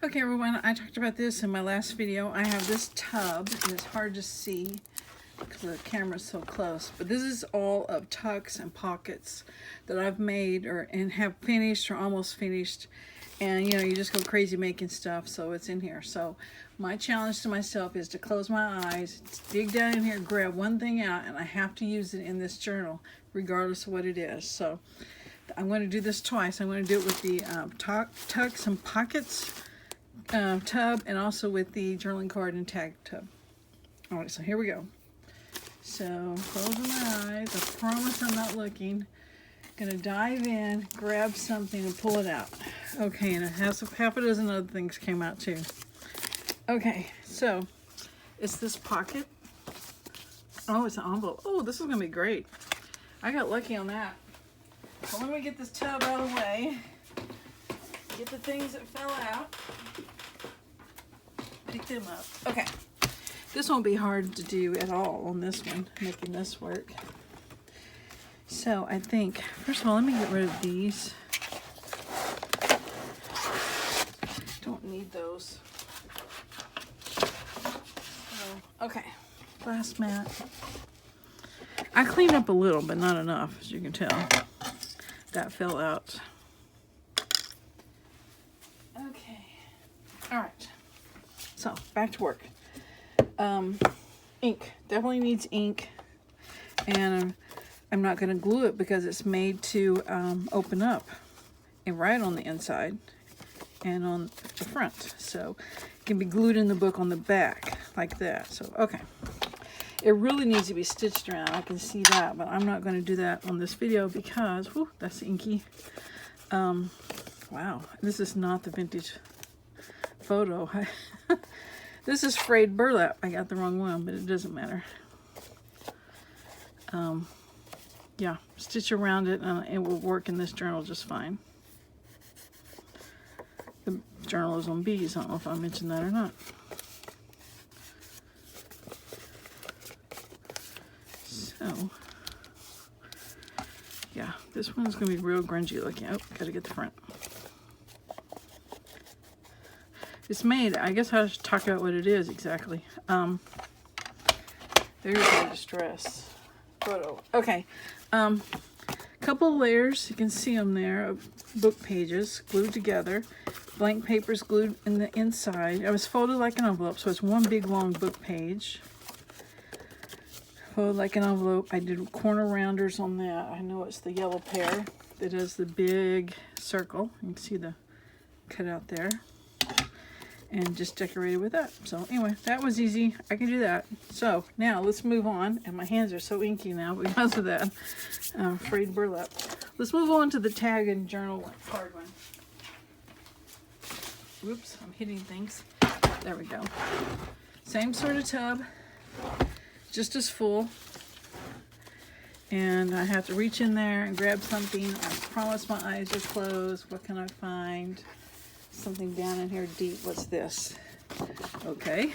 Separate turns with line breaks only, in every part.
Okay everyone, I talked about this in my last video. I have this tub, and it's hard to see because the camera's so close, but this is all of tucks and pockets that I've made and have finished or almost finished. And you know, you just go crazy making stuff, so it's in here. So my challenge to myself is to close my eyes, dig down in here, grab one thing out, and I have to use it in this journal regardless of what it is. So I'm going to do this twice. I'm going to do it with the tucks and pockets tub, and also with the journaling card and tag tub. All right, so here we go. So closing my eyes, I promise I'm not looking. Gonna dive in, grab something, and pull it out. Okay, and it has half a dozen other things came out too. Okay, so it's this pocket. Oh, it's an envelope. Oh, this is gonna be great. I got lucky on that. So let me get this tub out of the way. Get the things that fell out. Pick them up. Okay. This won't be hard to do at all on this one, making this work. So I think, first of all, let me get rid of these. Don't need those. So, okay. Glass mat. I cleaned up a little, but not enough, as you can tell. That fell out. Okay. All right. So, back to work. Ink. Definitely needs ink. And I'm not going to glue it because it's made to open up and write on the inside and on the front. So, it can be glued in the book on the back like that. So, okay. It really needs to be stitched around. I can see that, but I'm not going to do that on this video because, whew, that's inky. Wow. This is not the vintage photo. This is frayed burlap. I got the wrong one, but it doesn't matter. Yeah, stitch around it and it will work in this journal just fine. The journal is on bees. I don't know if I mentioned that or not. So, yeah, this one's going to be real grungy looking. Oh, got to get the front. It's made, I guess I should talk about what it is exactly. There's my distress photo. Okay, couple layers, you can see them there, of book pages glued together. Blank papers glued in the inside. It was folded like an envelope, so it's one big long book page. Folded like an envelope. I did corner rounders on that. I know it's the yellow pair that does the big circle. You can see the cutout there. And just decorated with that. So anyway, that was easy. I can do that. So now let's move on. And my hands are so inky now because of that frayed burlap. Let's move on to the tag and journal card one. Whoops, I'm hitting things. There we go. Same sort of tub, just as full. And I have to reach in there and grab something. I promise my eyes are closed. What can I find? Something down in here deep. What's this? Okay.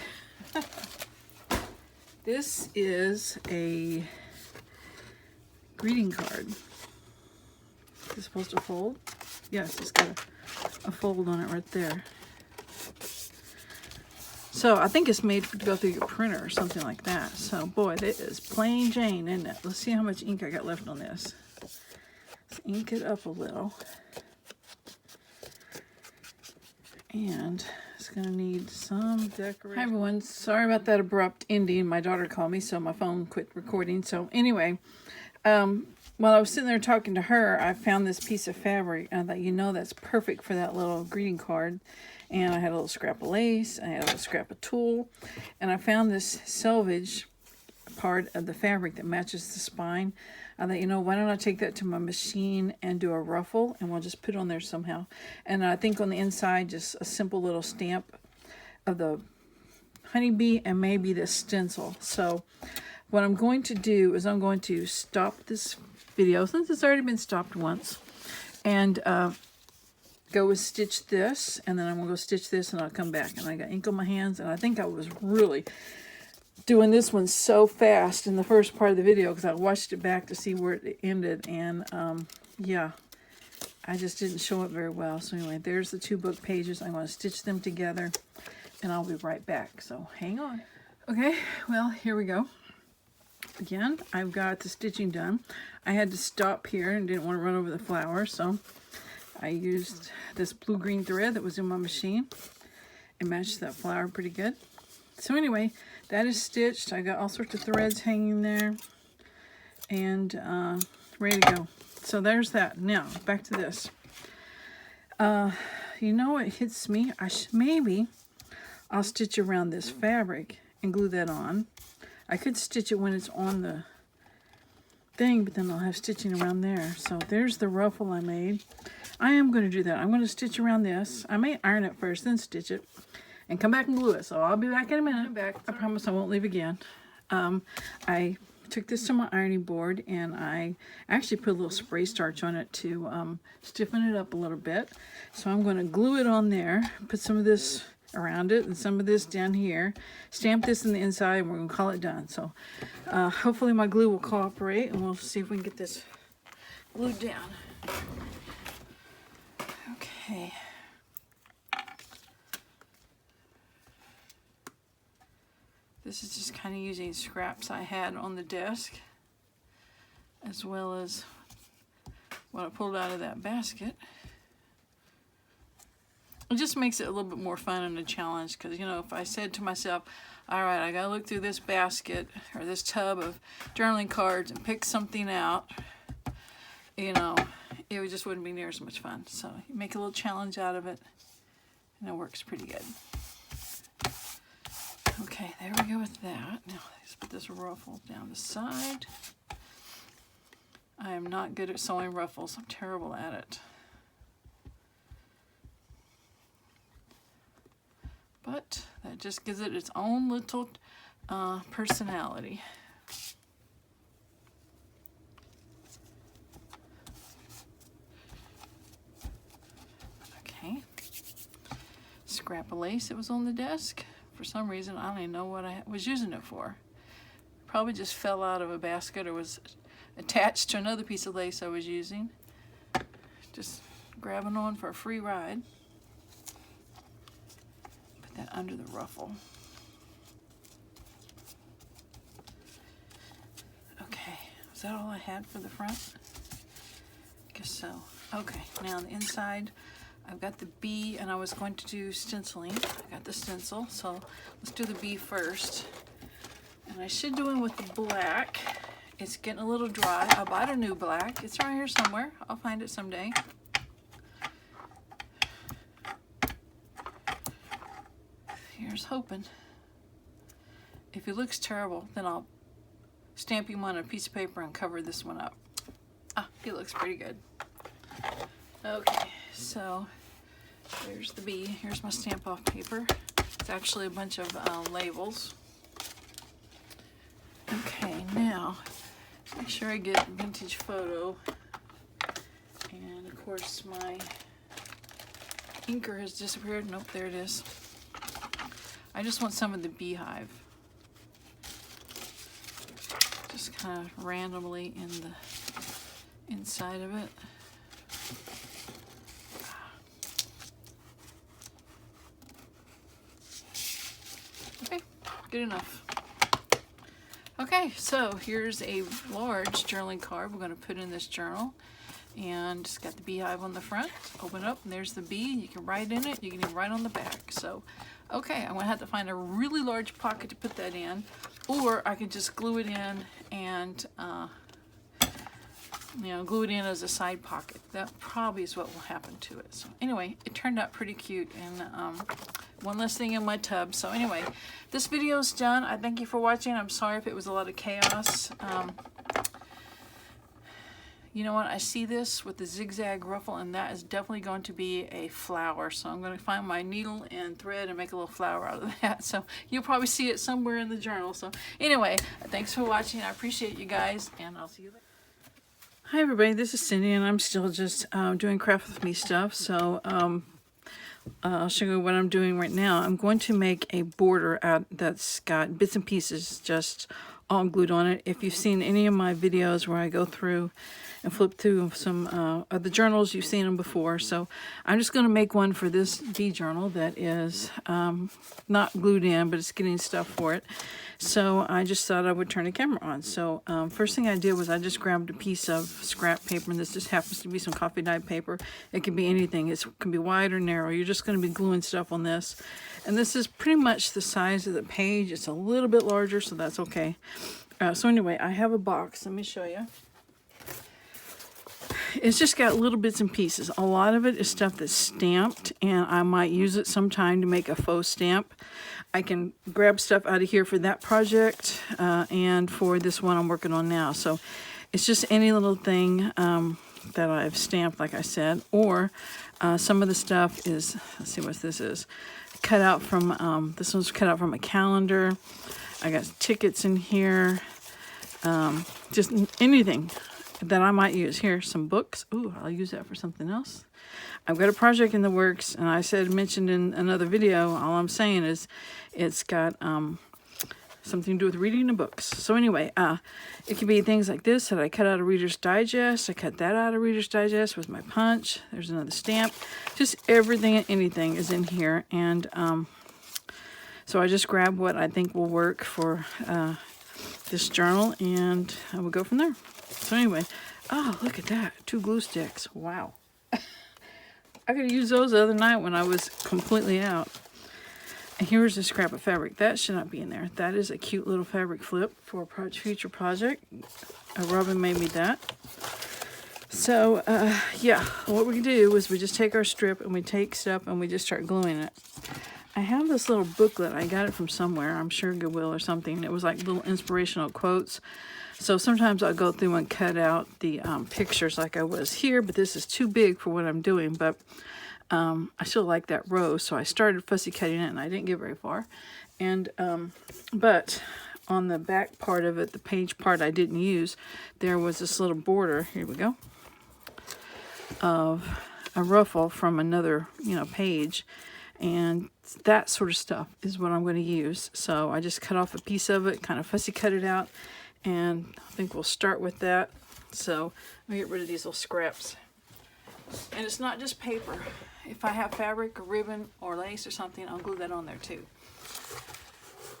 This is a greeting card. Is it supposed to fold? Yes, it's got a fold on it right there. So I think it's made to go through your printer or something like that. So boy, that is plain Jane, isn't it? Let's see how much ink I got left on this. Let's ink it up a little. And it's going to need some decoration. Hi everyone, sorry about that abrupt ending. My daughter called me, so my phone quit recording. So anyway, while I was sitting there talking to her, I found this piece of fabric. And I thought, you know, that's perfect for that little greeting card. And I had a little scrap of lace, I had a little scrap of tulle, and I found this selvage part of the fabric that matches the spine. I thought, you know, why don't I take that to my machine and do a ruffle, and we'll just put it on there somehow. And I think on the inside, just a simple little stamp of the honeybee and maybe the stencil. So what I'm going to do is I'm going to stop this video, since it's already been stopped once, and go and stitch this, and then I'm going to go stitch this, and I'll come back. And I got ink on my hands, and I think I was really doing this one so fast in the first part of the video because I watched it back to see where it ended, and yeah, I just didn't show it very well. So anyway, there's the 2 book pages. I'm going to stitch them together and I'll be right back. So hang on. Okay, well, here we go. Again, I've got the stitching done. I had to stop here and didn't want to run over the flower, so I used this blue-green thread that was in my machine. It matched that flower pretty good. So anyway, that is stitched. I got all sorts of threads hanging there and ready to go. So there's that. Now, back to this. You know, it hits me. Maybe I'll stitch around this fabric and glue that on. I could stitch it when it's on the thing, but then I'll have stitching around there. So there's the ruffle I made. I am going to do that. I'm going to stitch around this. I may iron it first, then stitch it, and come back and glue it. So I'll be back in a minute. I promise I won't leave again. I took this to my ironing board, and I actually put a little spray starch on it to stiffen it up a little bit. So I'm going to glue it on there, put some of this around it and some of this down here, stamp this in the inside, and we're going to call it done. So hopefully my glue will cooperate, and we'll see if we can get this glued down. Okay. This is just kind of using scraps I had on the desk, as well as what I pulled out of that basket. It just makes it a little bit more fun and a challenge, because, you know, if I said to myself, all right, I gotta look through this basket or this tub of journaling cards and pick something out, you know, it just wouldn't be near as much fun. So you make a little challenge out of it, and it works pretty good. Okay, there we go with that. Now let's put this ruffle down the side. I am not good at sewing ruffles. I'm terrible at it. But that just gives it its own little personality. Okay. Scrap of lace that was on the desk. For some reason, I don't even know what I was using it for. Probably just fell out of a basket or was attached to another piece of lace I was using. Just grabbing on for a free ride. That under the ruffle. Okay, is that all I had for the front? I guess so. Okay, now on the inside, I've got the bee, and I was going to do stenciling. I got the stencil, so let's do the bee first. And I should do it with the black. It's getting a little dry. I bought a new black. It's right here somewhere. I'll find it someday. Here's hoping. If it looks terrible, then I'll stamp him on a piece of paper and cover this one up. Ah, he looks pretty good. Okay, so there's the bee. Here's my stamp off paper. It's actually a bunch of labels. Okay, now make sure I get vintage photo. And of course my inker has disappeared. Nope, there it is. I just want some of the beehive. Just kind of randomly in the inside of it. Okay, good enough. Okay, so here's a large journaling card we're going to put in this journal. And it's got the beehive on the front. Open it up, and there's the bee. You can write in it. You can even write on the back. So, okay, I'm going to have to find a really large pocket to put that in. Or I can just glue it in and, you know, glue it in as a side pocket. That probably is what will happen to it. So, anyway, it turned out pretty cute. And one less thing in my tub. So, anyway, this video is done. I thank you for watching. I'm sorry if it was a lot of chaos. You know what, I see this with the zigzag ruffle, and that is definitely going to be a flower. So I'm going to find my needle and thread and make a little flower out of that. So you'll probably see it somewhere in the journal. So anyway, thanks for watching. I appreciate you guys, and I'll see you later. Hi everybody, this is Cindy, and I'm still just doing craft with me stuff. So I'll show you what I'm doing right now. I'm going to make a border out that's got bits and pieces just all glued on it. If you've seen any of my videos where I go through and flip through some of the journals, you've seen them before. So I'm just going to make one for this bee journal that is not glued in, but it's getting stuff for it. So I just thought I would turn the camera on. So first thing I did was I just grabbed a piece of scrap paper, and this just happens to be some coffee dyed paper. It can be anything. It can be wide or narrow. You're just going to be gluing stuff on this. And this is pretty much the size of the page. It's a little bit larger, so that's okay. So anyway, I have a box. Let me show you. It's just got little bits and pieces. A lot of it is stuff that's stamped, and I might use it sometime to make a faux stamp. I can grab stuff out of here for that project and for this one I'm working on now. So it's just any little thing that I've stamped, like I said, or some of the stuff is, let's see what this is, cut out from, this one's cut out from a calendar. I got tickets in here, just anything that I might use. Here, some books. Ooh, I'll use that for something else. I've got a project in the works, and I mentioned in another video, all I'm saying is it's got something to do with reading the books. So anyway, it could be things like this that I cut out of Reader's Digest. I cut that out of Reader's Digest with my punch. There's another stamp. Just everything and anything is in here. And so I just grabbed what I think will work for this journal, and I will go from there. So anyway, oh, look at that. 2 glue sticks. Wow. I could have used those the other night when I was completely out. And here's a scrap of fabric. That should not be in there. That is a cute little fabric flip for a future project. Robin made me that. So, yeah, what we do is we just take our strip and we take stuff and we just start gluing it. I have this little booklet. I got it from somewhere. I'm sure Goodwill or something. It was like little inspirational quotes. So sometimes I'll go through and cut out the pictures like I was here, but this is too big for what I'm doing. But I still like that rose, so I started fussy cutting it, and I didn't get very far. And but on the back part of it, the page part I didn't use, there was this little border. Here we go, of a ruffle from another, page, and that sort of stuff is what I'm going to use. So I just cut off a piece of it, kind of fussy cut it out. And I think we'll start with that. So let me get rid of these little scraps. And it's not just paper. If I have fabric or ribbon or lace or something, I'll glue that on there too.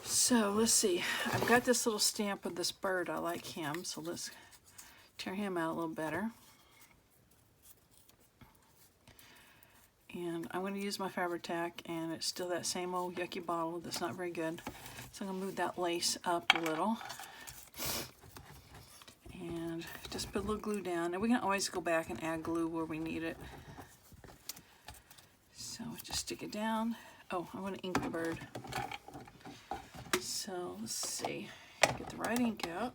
So let's see. I've got this little stamp of this bird. I like him. So let's tear him out a little better. And I'm going to use my Fabri-Tac, and it's still that same old yucky bottle that's not very good. So I'm going to move that lace up a little. And just put a little glue down, and we can always go back and add glue where we need it. So just stick it down. Oh, I want to ink the bird. So let's see, get the right ink out.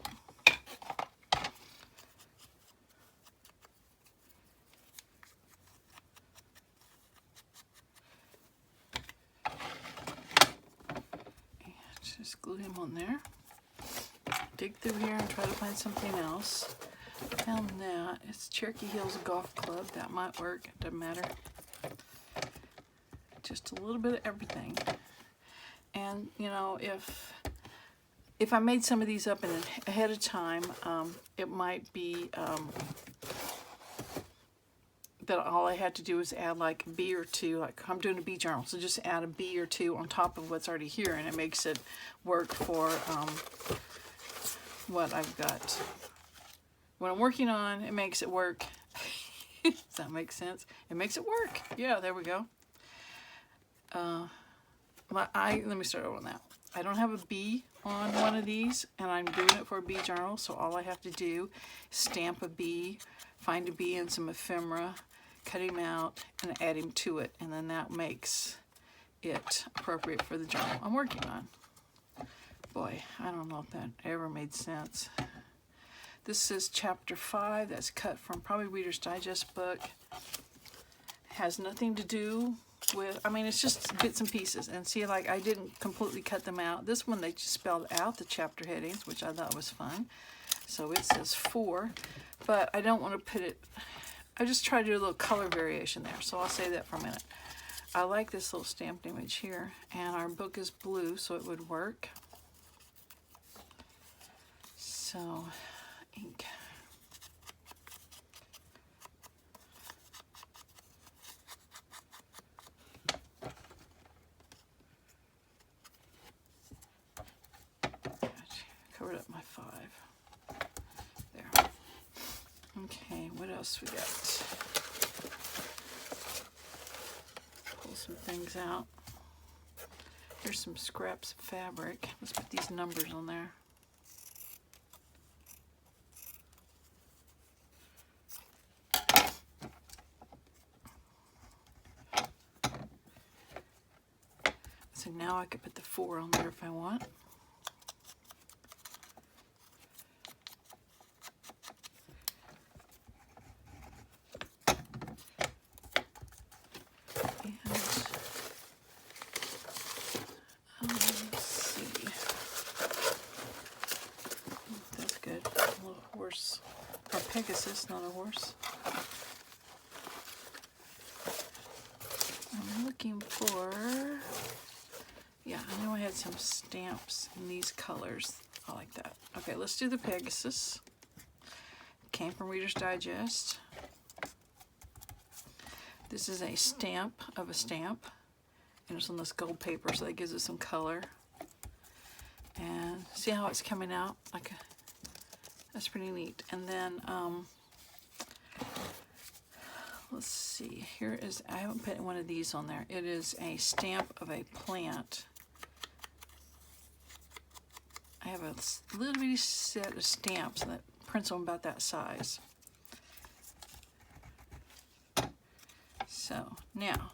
And just glue him on there. Dig through here and try to find something else. Found that. It's Cherokee Hills Golf Club. That might work. Doesn't matter. Just a little bit of everything. And if I made some of these up ahead of time, it might be that all I had to do is add like a bee or two. Like I'm doing a bee journal, so just add a bee or two on top of what's already here, and it makes it work for what I've got. What I'm working on, it makes it work. Does that make sense? It makes it work. Yeah, there we go. Let me start over on that. I don't have a bee on one of these, and I'm doing it for a bee journal, so all I have to do is stamp a bee, find a bee in some ephemera, cut him out, and add him to it, and then that makes it appropriate for the journal I'm working on. Boy, I don't know if that ever made sense. This is chapter 5. That's cut from probably Reader's Digest book. Has nothing to do with, it's just bits and pieces. And see, like, I didn't completely cut them out. This one, they just spelled out the chapter headings, which I thought was fun. So it says 4, but I don't want to put it, I just try to do a little color variation there. So I'll say that for a minute. I like this little stamped image here, and our book is blue, so it would work. So, ink. Covered up my 5. There. Okay, what else we got? Pull some things out. Here's some scraps of fabric. Let's put these numbers on there. So now I could put the 4 on there if I want. Let's see. That's good. A little horse. Or Pegasus, not a horse. I'm looking for... Yeah, I know I had some stamps in these colors. I like that. Okay, let's do the Pegasus. Came from Reader's Digest. This is a stamp of a stamp. And it's on this gold paper, so that gives it some color. And see how it's coming out? Like, that's pretty neat. And then, let's see. Here is, I haven't put one of these on there. It is a stamp of a plant. I have a little bitty set of stamps that prints on about that size. So now,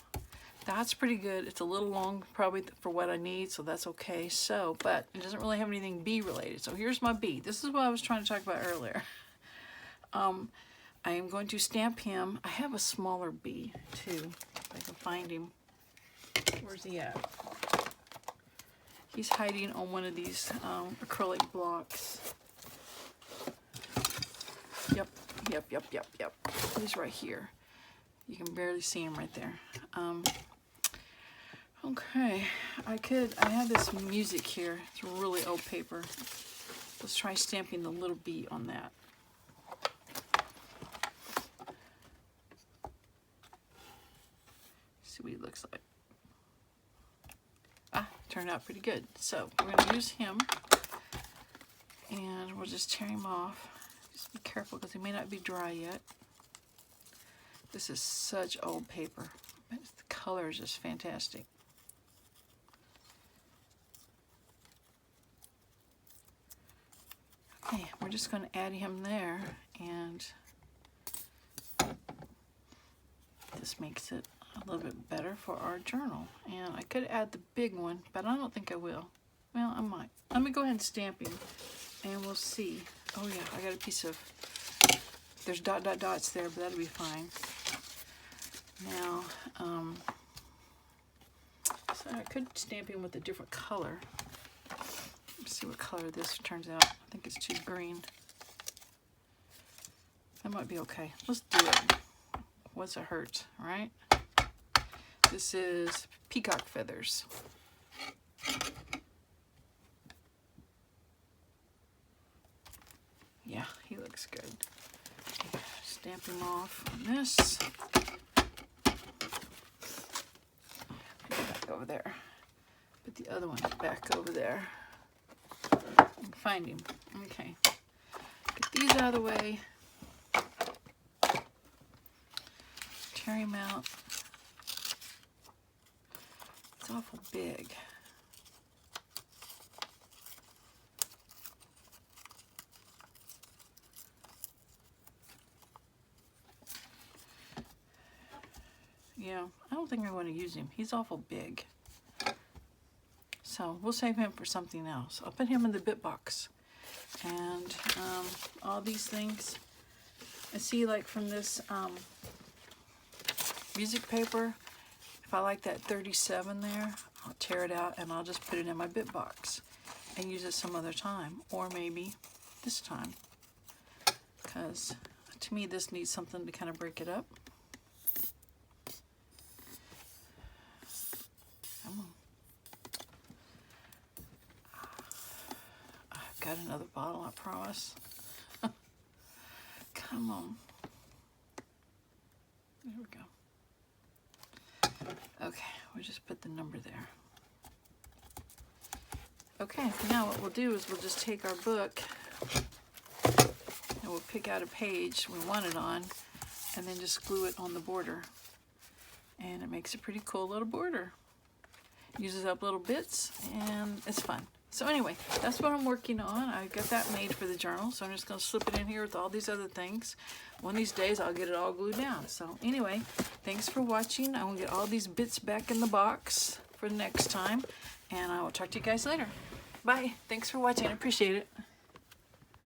that's pretty good. It's a little long probably for what I need, so that's okay. So, but it doesn't really have anything bee related. So here's my bee. This is what I was trying to talk about earlier. I am going to stamp him. I have a smaller bee too, if I can find him. Where's he at? He's hiding on one of these acrylic blocks. Yep. He's right here. You can barely see him right there. Okay, I have this music here. It's really old paper. Let's try stamping the little bee on that. See what he looks like. Turned out pretty good. So we're going to use him, and we'll just tear him off. Just be careful because he may not be dry yet. This is such old paper, but the color is just fantastic. Okay, we're just going to add him there, and this makes it a little bit better for our journal. And I could add the big one, but I don't think I will. Well, I might. Let me go ahead and stamp him, and we'll see. Oh yeah, I got a piece of, there's dots there, but that'll be fine. Now, so I could stamp him with a different color. Let's see what color this turns out. I think it's too green. That might be okay. Let's do it. What's it hurt, right? This is peacock feathers. Yeah, he looks good. Stamp him off on this. Back over there. Put the other one back over there. And find him. Okay. Get these out of the way. Tear him out. It's awful big. Yeah, I don't think I want to use him. He's awful big. So we'll save him for something else. I'll put him in the bit box. And all these things, I see like from this music paper, if I like that 37 there, I'll tear it out and I'll just put it in my bit box and use it some other time, or maybe this time, because to me this needs something to kind of break it up. Come on. I've got add another bottle, I promise. Come on. There we go. Okay, we'll just put the number there. Okay, now what we'll do is we'll just take our book and we'll pick out a page we want it on and then just glue it on the border. And it makes a pretty cool little border. Uses up little bits and it's fun. So anyway, that's what I'm working on. I got that made for the journal, so I'm just going to slip it in here with all these other things. One of these days I'll get it all glued down. So anyway, thanks for watching. I will get all these bits back in the box for the next time, and I will talk to you guys later. Bye. Thanks for watching. I appreciate it.